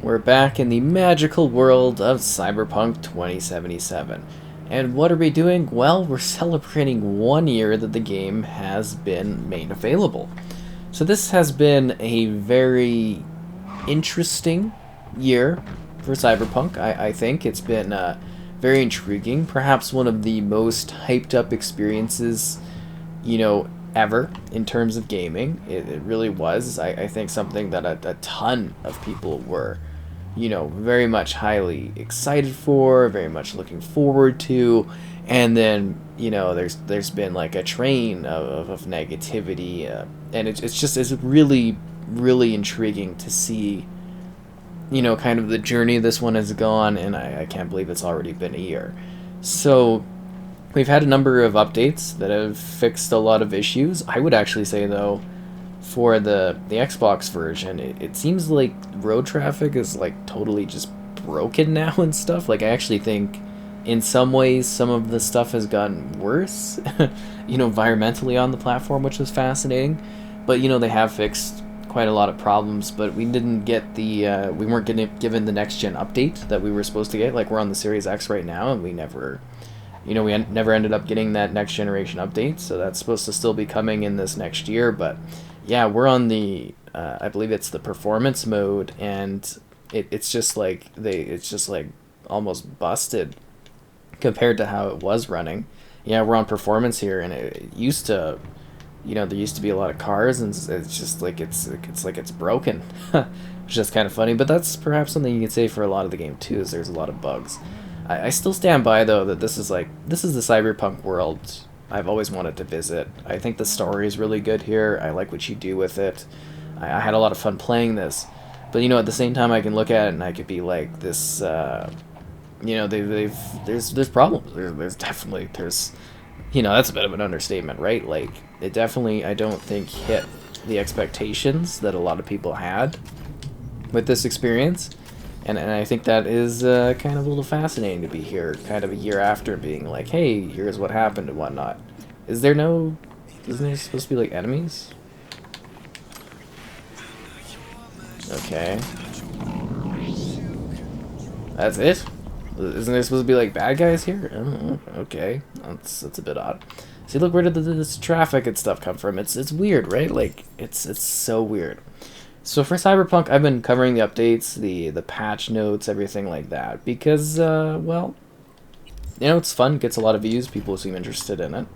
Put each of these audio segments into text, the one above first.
We're back in the magical world of Cyberpunk 2077. And what are we doing? Well, we're celebrating 1 year that the game has been made available. So this has been a very interesting year for Cyberpunk. I think it's been very intriguing. Perhaps one of the most hyped up experiences, ever in terms of gaming. It really was. I think something that a ton of people were very much highly excited for, very much looking forward to, and then there's been like a train of negativity, and it's really intriguing to see kind of the journey this one has gone, and I can't believe it's already been a year. So we've had a number of updates that have fixed a lot of issues. I would actually say though, for the Xbox version, it seems like road traffic is like totally just broken now and stuff. Like I actually think in some ways some of the stuff has gotten worse, environmentally on the platform, which was fascinating. But they have fixed quite a lot of problems, but we didn't get the we weren't given the next gen update that we were supposed to get. Like we're on the Series X right now, and we never never ended up getting that next generation update, so that's supposed to still be coming in this next year. But yeah, we're on the I believe it's the performance mode, and it's just like almost busted compared to how it was running. Yeah, we're on performance here, and it used to, there used to be a lot of cars, and it's just like it's broken, which is kind of funny. But that's perhaps something you could say for a lot of the game too, is there's a lot of bugs. I still stand by though that this is the Cyberpunk world I've always wanted to visit. I think the story is really good here. I like what you do with it. I had a lot of fun playing this, but at the same time I can look at it and I could be like this. There's problems. There's definitely that's a bit of an understatement, right? Like it definitely I don't think hit the expectations that a lot of people had with this experience. And I think that is kind of a little fascinating to be here kind of a year after, being like, hey, here's what happened and whatnot. Isn't there supposed to be like enemies? Okay. That's it? Isn't there supposed to be like bad guys here? Oh, okay. That's a bit odd. See, look, where did this traffic and stuff come from? It's weird, right? Like it's so weird. So for Cyberpunk, I've been covering the updates, the patch notes, everything like that, because, well, it's fun, gets a lot of views, people seem interested in it,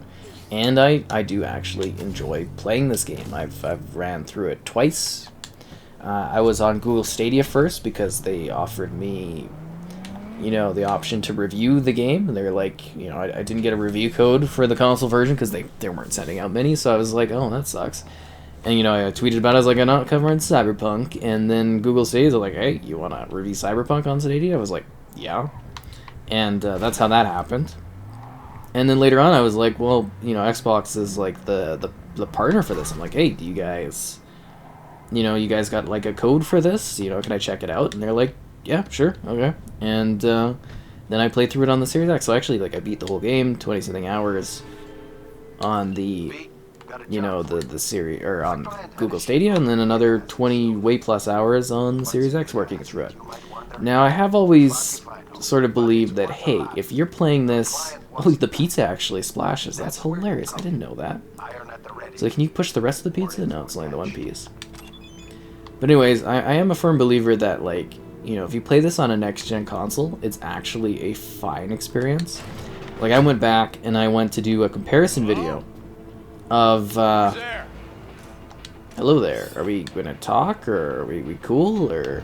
and I do actually enjoy playing this game. I've ran through it twice. I was on Google Stadia first because they offered me, the option to review the game, and they're like, I didn't get a review code for the console version because they weren't sending out many, so I was like, oh, that sucks. And, I tweeted about it, I was like, I'm not covering Cyberpunk, and then Google Stadia, like, hey, you want to review Cyberpunk on Stadia? I was like, yeah. And that's how that happened. And then later on, I was like, well, Xbox is, like, the partner for this. I'm like, hey, do you guys, you guys got, like, a code for this? Can I check it out? And they're like, yeah, sure, okay. And then I played through it on the Series X. So actually, like, I beat the whole game, 20-something hours on the the series, or on Google Stadia, and then another 20 way plus hours on Series X working through it. Now I have always sort of believed that, hey, if you're playing this, oh, the pizza actually splashes. That's hilarious. I didn't know that. So can you push the rest of the pizza? No, it's only the one piece. But anyways, I am a firm believer that, like, if you play this on a next gen console, it's actually a fine experience. Like I went back and I went to do a comparison video of hello there. Are we gonna talk, or are we cool, or?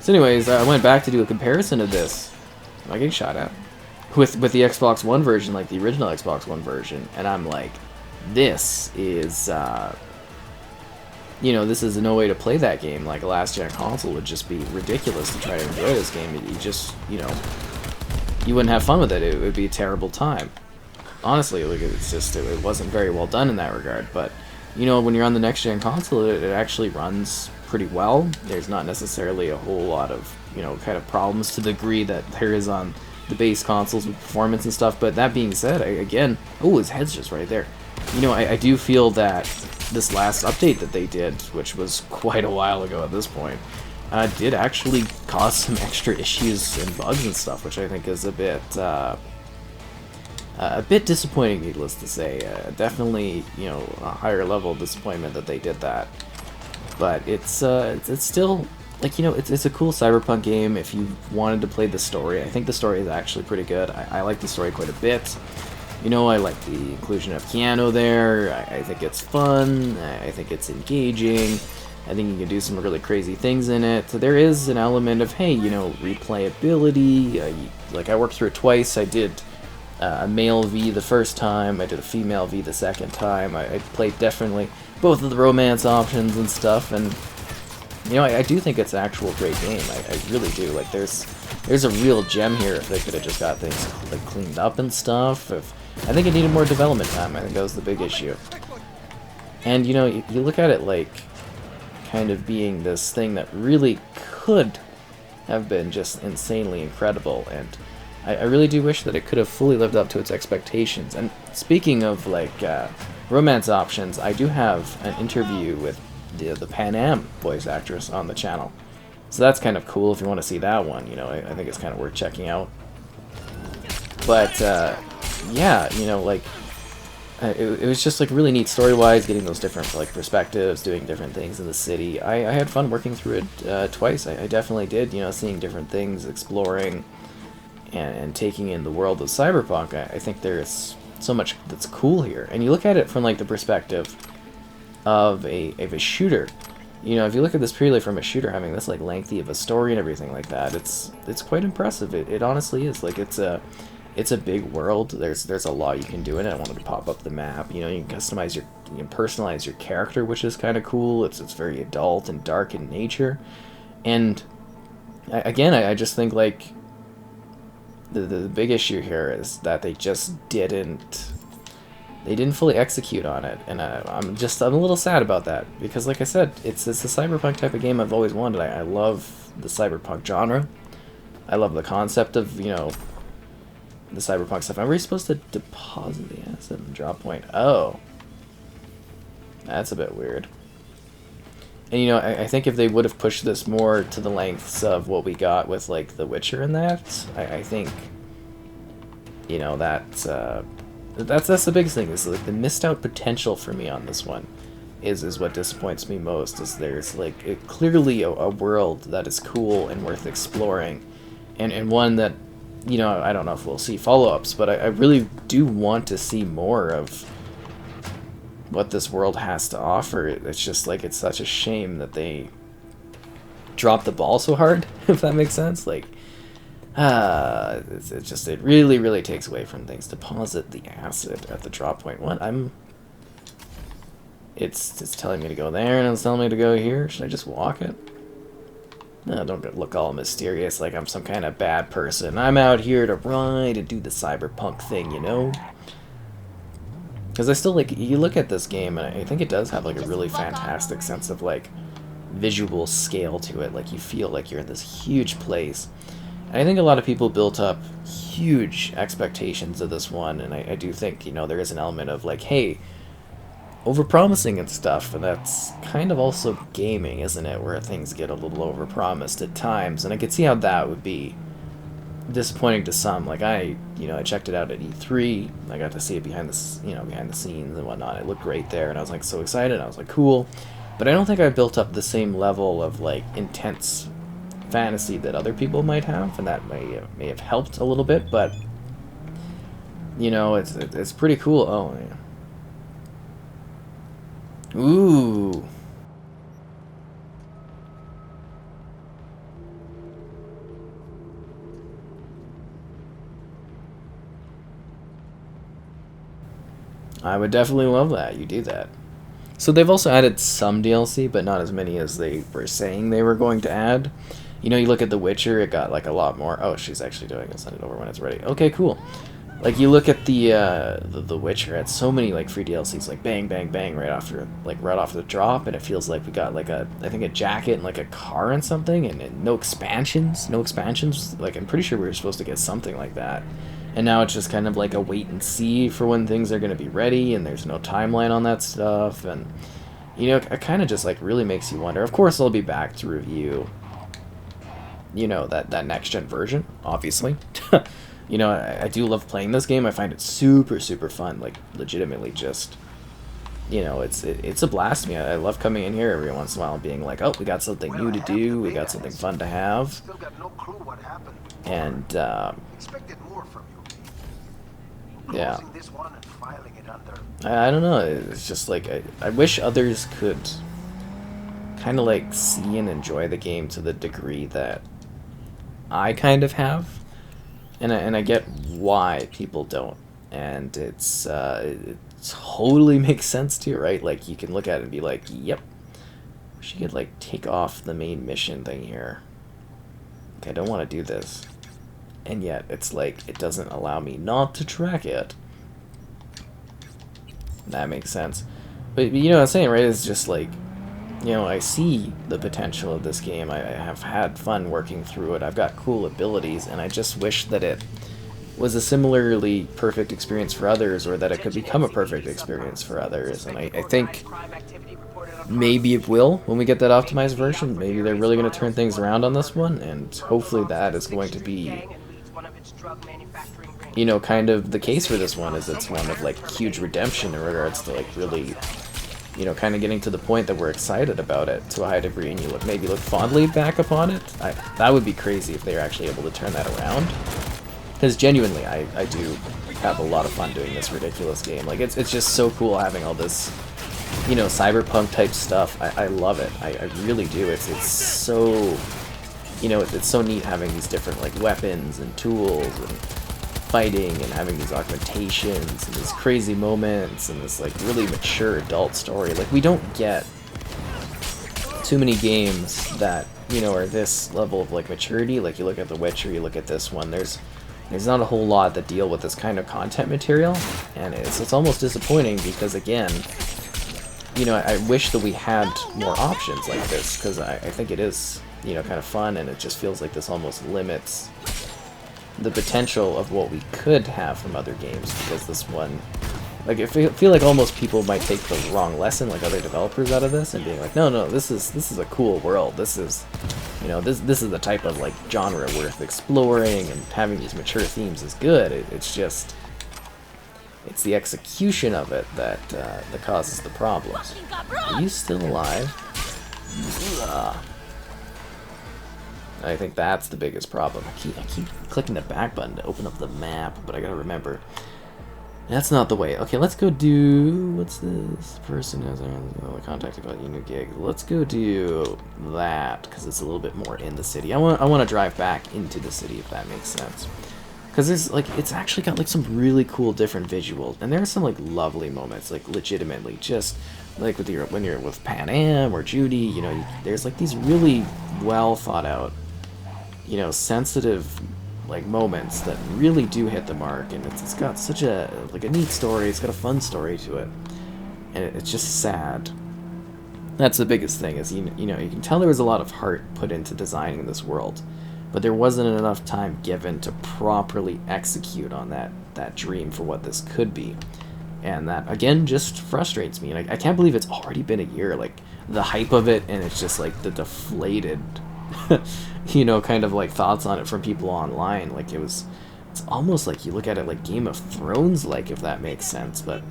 So anyways, I went back to do a comparison of this. Am I getting shot at? With the Xbox One version, like the original Xbox One version, and I'm like, this is this is no way to play that game. Like a last gen console would just be ridiculous to try to enjoy this game. You just you wouldn't have fun with it. It would be a terrible time. Honestly, like it wasn't very well done in that regard. But when you're on the next gen console, it actually runs pretty well. There's not necessarily a whole lot of kind of problems to the degree that there is on the base consoles with performance and stuff. But that being said, again, oh, his head's just right there. I do feel that this last update that they did, which was quite a while ago at this point, did actually cause some extra issues and bugs and stuff, which I think is a bit disappointing, needless to say. Definitely, you know, a higher level of disappointment that they did that. But it's still, like, you know, it's a cool Cyberpunk game if you wanted to play the story. I think the story is actually pretty good. I like the story quite a bit. You know, I like the inclusion of piano there. I think it's fun. I think it's engaging. I think you can do some really crazy things in it. There is an element of, hey, you know, replayability. Like, I worked through it twice. I did a male V the first time. I did a female V the second time. I played definitely both of the romance options and stuff. And, you know, I do think it's an actual great game. I really do. Like, there's a real gem here if they could have just got things, like, cleaned up and stuff. I think it needed more development time. I think that was the big issue. And, you know, you look at it like kind of being this thing that really could have been just insanely incredible, and I really do wish that it could have fully lived up to its expectations. And speaking of, like, romance options, I do have an interview with the Pan Am voice actress on the channel. So that's kind of cool if you want to see that one. You know, I think it's kind of worth checking out. But, yeah, you know, like, it was just, like, really neat story-wise, getting those different, like, perspectives, doing different things in the city. I had fun working through it twice. I definitely did, you know, seeing different things, exploring, and taking in the world of Cyberpunk. I think there's so much that's cool here. And you look at it from, like, the perspective of a shooter. You know, if you look at this purely from a shooter having this, like, lengthy of a story and everything like that, it's quite impressive. It honestly is. Like, it's a big world. There's a lot you can do in it. I wanted to pop up the map. You know, you can customize you can personalize your character, which is kind of cool. It's very adult and dark in nature. And I just think, like, the big issue here is that they just didn't fully execute on it, and I'm a little sad about that, because, like I said, it's a cyberpunk type of game I've always wanted. I love the cyberpunk genre. I love the concept of, you know, the cyberpunk stuff. Am I supposed to deposit the asset in the drop point? Oh, that's a bit weird. And, you know, I think if they would have pushed this more to the lengths of what we got with, like, The Witcher and that, I think, you know, that's the biggest thing, is, like, the missed out potential for me on this one is what disappoints me most, is there's, like, clearly a world that is cool and worth exploring, and one that, you know, I don't know if we'll see follow-ups, but I really do want to see more of what this world has to offer. It's just, like, it's such a shame that they dropped the ball so hard, if that makes sense. Like, it really, really takes away from things. Deposit the asset at the drop point. What? It's telling me to go there, and it's telling me to go here. Should I just walk it? No, don't look all mysterious like I'm some kind of bad person. I'm out here to ride and do the cyberpunk thing, you know? Because I still, like, you look at this game, and I think it does have, like, a really fantastic sense of, like, visual scale to it. Like, you feel like you're in this huge place. And I think a lot of people built up huge expectations of this one, and I do think, you know, there is an element of, like, hey, overpromising and stuff, and that's kind of also gaming, isn't it, where things get a little overpromised at times, and I could see how that would be disappointing to some. Like, I checked it out at E3. I got to see it behind the scenes and whatnot. It looked great there, and I was, like, so excited. I was like, cool, but I don't think I built up the same level of, like, intense fantasy that other people might have, and that may have helped a little bit. But, you know, it's pretty cool. Oh, yeah. Ooh. I would definitely love that. You do that. So they've also added some DLC, but not as many as they were saying they were going to add. You know, you look at The Witcher, it got, like, a lot more. Oh, she's actually doing it. Send it over when it's ready. Okay, cool. Like, you look at the Witcher, it had so many, like, free DLCs, like, bang, bang, bang, right off the drop, and it feels like we got, like, I think a jacket and, like, a car and something, and no expansions. Like, I'm pretty sure we were supposed to get something like that. And now it's just kind of like a wait and see for when things are going to be ready, and there's no timeline on that stuff. And, you know, it kind of just like really makes you wonder. Of course, I'll be back to review, you know, that next-gen version, obviously. You know, I do love playing this game. I find it super, super fun. Like, legitimately just, you know, it's a blast to me. I love coming in here every once in a while and being like, oh, we got something new to do. We got something fun to have. And, yeah. I don't know. It's just like, I wish others could kind of like see and enjoy the game to the degree that I kind of have. And I get why people don't. And it totally makes sense too, right? Like, you can look at it and be like, yep, wish you could like take off the main mission thing here. Like, I don't want to do this. And yet it's like it doesn't allow me not to track it. That makes sense. But you know what I'm saying, right? It's just like, you know, I see the potential of this game. I have had fun working through it. I've got cool abilities, and I just wish that it was a similarly perfect experience for others, or that it could become a perfect experience for others. And I think maybe it will when we get that optimized version. Maybe they're really going to turn things around on this one, and hopefully that is going to be, you know, kind of the case for this one, is it's one of like huge redemption in regards to like really, you know, kind of getting to the point that we're excited about it to a high degree, and you maybe look fondly back upon it. That would be crazy if they were actually able to turn that around. Because genuinely, I do have a lot of fun doing this ridiculous game. Like, it's just so cool having all this, you know, cyberpunk type stuff. I love it. I really do. It's so, you know, it's so neat having these different like weapons and tools and fighting and having these augmentations and these crazy moments and this like really mature adult story. Like, we don't get too many games that, you know, are this level of like maturity. Like, you look at The Witcher, you look at this one, there's not a whole lot that deal with this kind of content material, and it's almost disappointing because, again, you know, I wish that we had more options like this, because I think it is, you know, kind of fun, and it just feels like this almost limits the potential of what we could have from other games, because this one, like, I feel like almost people might take the wrong lesson, like other developers, out of this, and being like, no, this is a cool world. This is, you know, this is the type of like genre worth exploring, and having these mature themes is good. It's just, it's the execution of it that causes the problems. Are you still alive? I think that's the biggest problem. I keep clicking the back button to open up the map, but I gotta remember, that's not the way. Okay, let's go do, what's this? Person has contacted about your new gig. Let's go do that, because it's a little bit more in the city. I want to drive back into the city, if that makes sense. Because there's like, it's actually got like some really cool different visuals, and there are some like lovely moments, like legitimately, just like with when you're with Pan Am or Judy, you know, there's like these really well thought out, you know, sensitive like moments that really do hit the mark, and it's got such a like a neat story. It's got a fun story to it, and it's just sad. That's the biggest thing, is you know, you can tell there was a lot of heart put into designing this world, but there wasn't enough time given to properly execute on that dream for what this could be. And that, again, just frustrates me. And I can't believe it's already been a year. Like, the hype of it, and it's just like the deflated you know, kind of like thoughts on it from people online. Like, it's almost like you look at it like Game of Thrones, like, if that makes sense. But,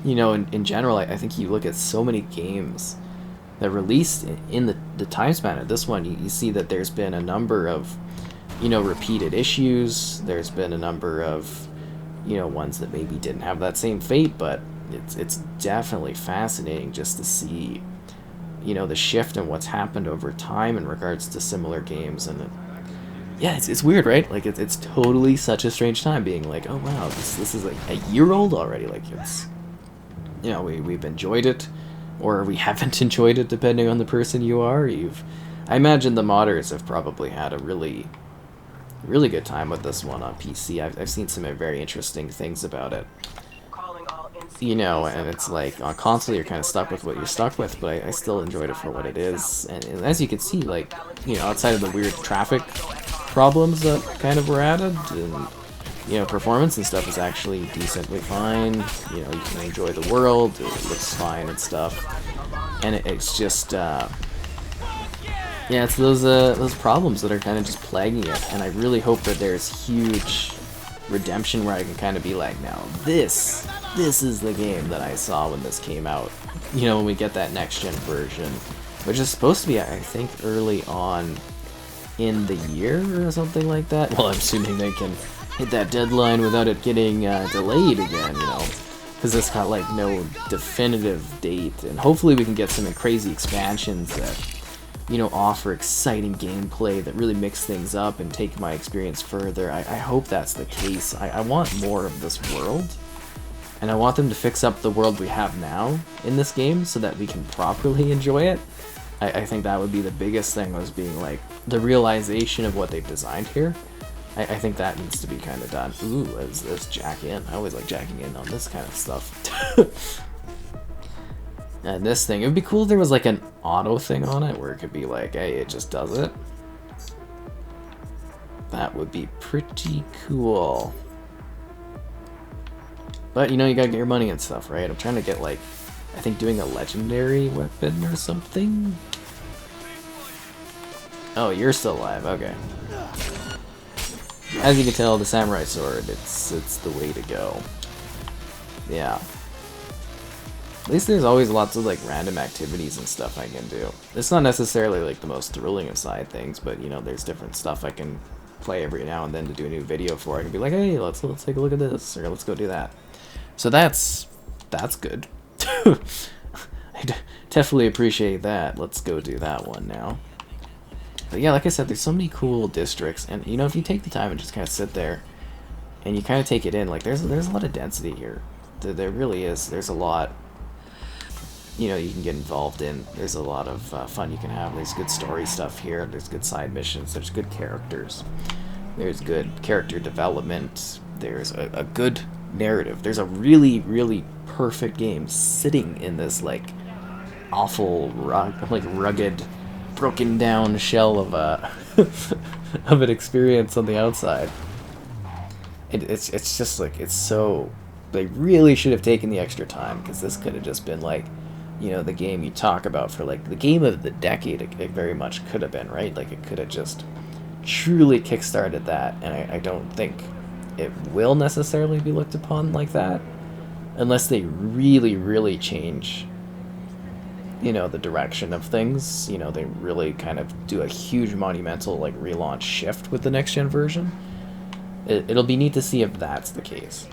you know, in general, I think you look at so many games that released in the time span of this one, you see that there's been a number of, you know, repeated issues. There's been a number of, you know, ones that maybe didn't have that same fate, but it's definitely fascinating just to see, you know, the shift in what's happened over time in regards to similar games. And yeah, it's weird, right? Like, it's totally such a strange time being like, oh wow, this is like a year old already. Like, it's, you know, we've enjoyed it, or we haven't enjoyed it, depending on the person you are. I imagine the modders have probably had a really good time with this one on PC. I've seen some very interesting things about it, you know, and it's like on console you're kind of stuck with what you're stuck with, but I still enjoyed it for what it is. And as you can see, like, you know, outside of the weird traffic problems that kind of were added, and performance and stuff is actually decently fine. You can enjoy the world, it looks fine and stuff. And it's just, yeah, it's those problems that are kind of just plaguing it. And I really hope that there's huge redemption where I can kind of be like, now, this is the game that I saw when this came out. When we get that next-gen version, which is supposed to be, I think, early on in the year or something like that. Well, I'm assuming they can hit that deadline without it getting delayed again, because this got like no definitive date, and hopefully we can get some crazy expansions that offer exciting gameplay that really mix things up and take my experience further. I hope that's the case. I want more of this world, and I want them to fix up the world we have now in this game so that we can properly enjoy it. I think that would be the biggest thing, was being like the realization of what they've designed here. I think that needs to be kind of done. Ooh, let's jack in. I always like jacking in on this kind of stuff. And this thing, it would be cool if there was like an auto thing on it where it could be like, hey, it just does it. That would be pretty cool. But you gotta get your money and stuff, right? I'm trying to get like, I think doing a legendary weapon or something. Oh, you're still alive, okay. As you can tell, the samurai sword, it's the way to go. Yeah. At least there's always lots of like random activities and stuff I can do. It's not necessarily like the most thrilling of side things, but there's different stuff I can play every now and then to do a new video for. I can be like, hey, let's take a look at this, or let's go do that. So that's good. I definitely appreciate that. Let's go do that one now. But yeah, like I said, there's so many cool districts, and if you take the time and just kind of sit there and you kind of take it in, like there's a lot of density here. There really is. There's a lot you can get involved in. There's a lot of fun you can have. There's good story stuff here. There's good side missions. There's good characters. There's good character development. There's a good narrative. There's a really, really perfect game sitting in this like awful, rugged, broken down shell of a of an experience on the outside. It's just like, it's so, they really should have taken the extra time, because this could have just been like, the game you talk about for like the game of the decade. It very much could have been, right? Like it could have just truly kickstarted that, and I don't think it will necessarily be looked upon like that unless they really, really change the direction of things. They really kind of do a huge monumental like relaunch shift with the next gen version. It'll be neat to see if that's the case.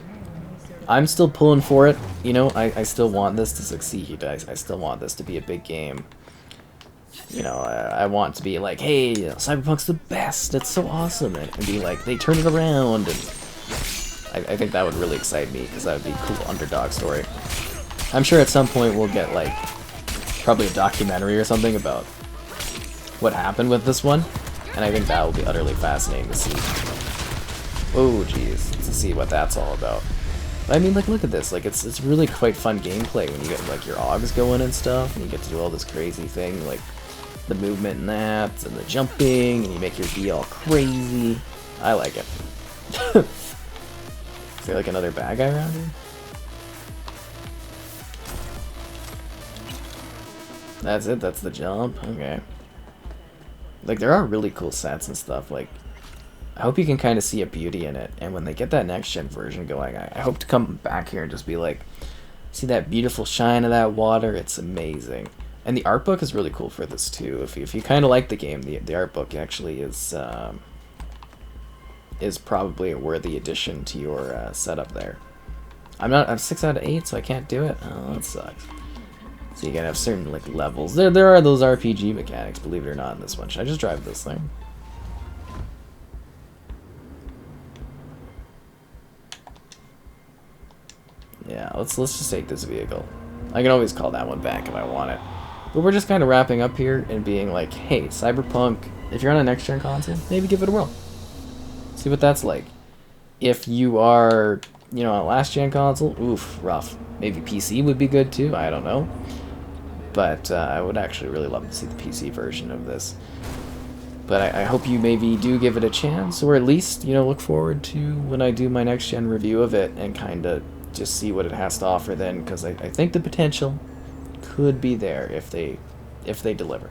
I'm still pulling for it, I still want this to succeed. I still want this to be a big game. I want to be like, hey, Cyberpunk's the best, it's so awesome, and be like, they turn it around, and I think that would really excite me, because that would be a cool underdog story. I'm sure at some point we'll get like, probably a documentary or something about what happened with this one, and I think that will be utterly fascinating to see. Oh, geez, to see what that's all about. I mean, like, look at this. Like, it's really quite fun gameplay when you get, like, your augs going and stuff, and you get to do all this crazy thing, like, the movement and that, and the jumping, and you make your D all crazy. I like it. Is there, like, another bad guy around here? That's it? That's the jump? Okay. Like, there are really cool sets and stuff, like, I hope you can kind of see a beauty in it, and when they get that next-gen version going, I hope to come back here and just be like, see that beautiful shine of that water? It's amazing. And the art book is really cool for this, too. If you kind of like the game, the art book actually is probably a worthy addition to your setup there. I'm 6 out of 8, so I can't do it? Oh, that sucks. So you gotta have certain, like, levels. There are those RPG mechanics, believe it or not, in this one. Should I just drive this thing? Yeah, let's just take this vehicle. I can always call that one back if I want it. But we're just kind of wrapping up here and being like, hey, Cyberpunk, if you're on a next-gen console, maybe give it a whirl. See what that's like. If you are, on a last-gen console, oof, rough. Maybe PC would be good too, I don't know. But I would actually really love to see the PC version of this. But I hope you maybe do give it a chance, or at least, look forward to when I do my next gen review of it and kind of just see what it has to offer then, because I think the potential could be there if they deliver.